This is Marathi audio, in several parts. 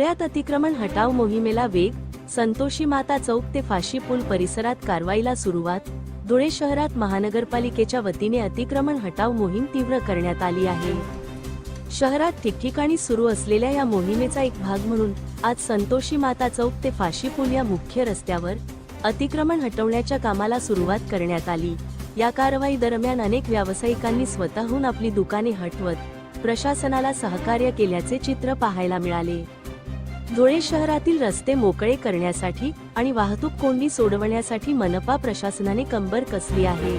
धुळ्यात अतिक्रमण हटाव मोहिमेला वेग, संतोषी माता चौक ते फाशी पूल परिसरात कारवाईला सुरुवात। धुळे शहरात महानगरपालिकेच्या वतीने अतिक्रमण हटाव मोहीम तीव्र करण्यात आली आहे। शहरात ठिकठिकाणी सुरू असलेल्या या मोहिमेचा एक भाग म्हणून आज संतोषी माता चौक ते फाशी पूल या मुख्य रस्त्यावर अतिक्रमण हटवण्याच्या कामाला सुरुवात करण्यात आली। या कारवाई दरम्यान अनेक व्यावसायिकांनी स्वतःहून आपली दुकाने हटवत प्रशासनाला सहकार्य केल्याचे चित्र पाहायला मिळाले। धुळे शहरातील रस्ते मोकळे करण्यासाठी आणि वाहतूक कोंडी सोडवण्यासाठी मनपा प्रशासनाने कंबर कसली आहे।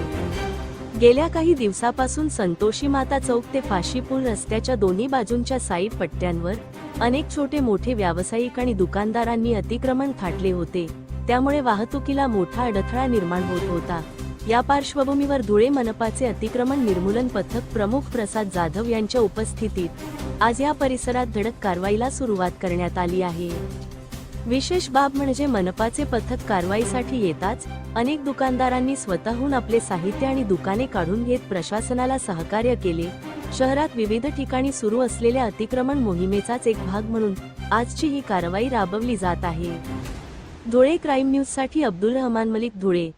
गेल्या काही दिवसापासून संतोषी माता चौक ते फाशी पूल रस्त्याच्या दोन्ही बाजूंच्या साईड पट्ट्यांवर अनेक छोटे मोठे व्यावसायिक आणि दुकानदारांनी अतिक्रमण थाटले होते, त्यामुळे वाहतुकीला मोठा अडथळा निर्माण होत होता। या पार्श्वभूमीवर धुळे मनपाचे अतिक्रमण निर्मूलन पथक प्रमुख प्रसाद जाधव यांच्या उपस्थितीत आज या परिसरात धडक कारवाईला सुरुवात करण्यात आली आहे। विशेष बाब म्हणजे मनपाचे पथक कारवाईसाठी येताच अनेक दुकानदारांनी स्वतःहून आपले साहित्य आणि दुकाने काढून घेत प्रशासनाला सहकार्य केले। शहरात विविध ठिकाणी सुरू असलेल्या अतिक्रमण मोहिमेचाच एक भाग म्हणून आजची ही कारवाई राबवली जात आहे। धुळे क्राईम न्यूज साठी अब्दुल रहमान मलिक, धुळे।